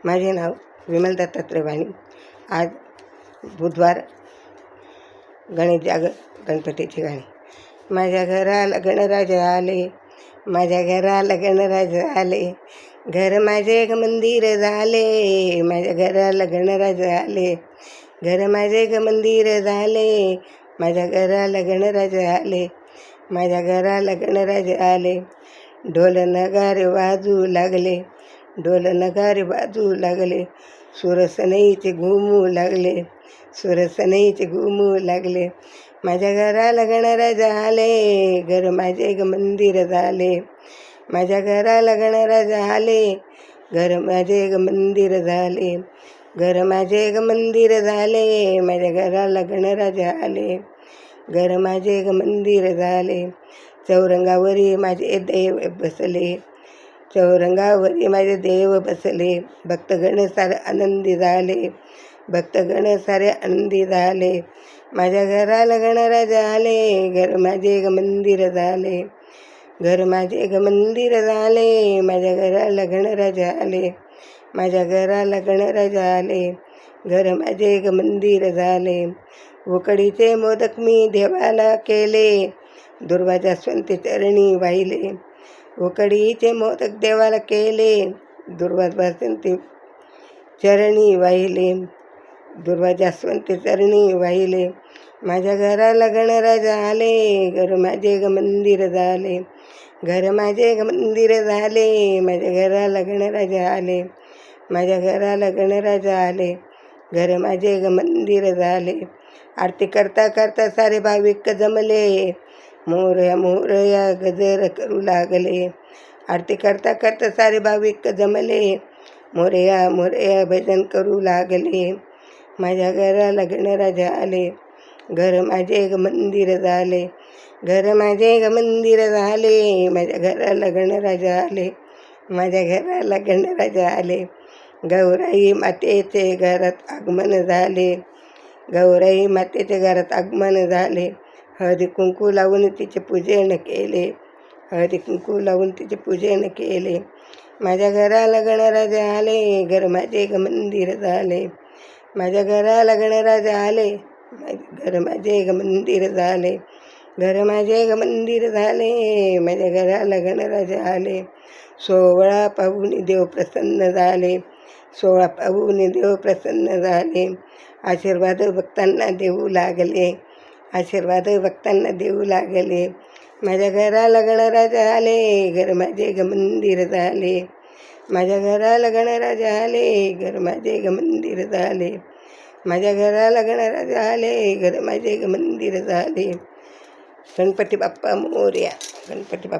माझे नाव विमल दत्तात्रय वाणी. आज बुधवार, गणपतीची गाणी. माझ्या घराला गणराज आले, माझ्या घराला गणराज आले, घर माझे ग मंदिर झाले, माझ्या घराला गणराज आले, घर माझे ग मंदिर झाले, माझ्या घराला गणराज आले, माझ्या घराला गणराज आले. ढोल नगारे वाजू लागले, ढोल नगारे वाजू लागले, सुरसनईचे घुमू लागले, सुरसनईचे घुमू लागले. माझ्या घराला गणराज आले, घर माझे ग मंदिर झाले, माझ्या घराला गणराज आले, घर माझे ग मंदिर झाले, घर माझे ग मंदिर झाले, माझ्या घराला गणराज आले, घर माझे ग मंदिर झाले. चौरंगावरी माझे देव बसले, चौरंगावरी माझे देव बसले, भक्तगण सारे आनंदी झाले, भक्तगण सारे आनंदी झाले. माझ्या घराला गणराज आले, घर माझे ग मंदिर झाले, घर माझे ग मंदिर झाले, माझ्या घराला गणराज आले, माझ्या घराला गणराज आले, घर माझे ग मंदिर झाले. उकडीचे मोदक मी देवाला केले, दुर्वा जास्वंती चरणी वाहिले, उकडीचे मोदक देवाला केले, दुर्वा जास्वंती चरणी वाहिले, दुर्वा जास्वंती चरणी वाहिले. माझ्या घराला गणराज आले, घर माझे ग मंदिर झाले, घर माझे ग मंदिर झाले, माझ्या घराला गणराज आले, माझ्या घराला गणराज आले, घर माझे ग मंदिर झाले. आरती करता करता सारे भाविक जमले, मोरया मोरया गजर करू लागले, आरती करता करता सारे भाविक जमले, मोरया मोरया भजन करू लागले. माझ्या घराला गणराज आले, घर माझे ग मंदिर झाले, घर माझे ग मंदिर झाले, माझ्या घराला गणराज आले, माझ्या घराला गणराज आले. गौराई मातेचे घरात आगमन झाले, गौराई मातेच्या घरात आगमन झाले, हळदी कुंकू लावून तिचे पूजन केले, हळदी कुंकू लावून तिचे पूजन केले. माझ्या घराला गणराज आले, घर माझे ग मंदिर झाले, माझ्या घराला गणराज आले, घर माझे ग मंदिर झाले, घर माझे ग मंदिर झाले, माझ्या घराला गणराज आले. 16 पाहून देव प्रसन्न झाले, 16 पाहून देव प्रसन्न झाले, आशीर्वाद भक्तांना देऊ लागले, आशीर्वाद भक्तांना देऊ लागले. माझ्या घराला गणराज आले, घर माझे ग मंदिर झाले, माझ्या घराला गणराज आले, घर माझे ग मंदिर झाले, माझ्या घराला गणराज आले, घर माझे ग मंदिर झाले. गणपती बाप्पा मोरया, गणपती बाप्पा.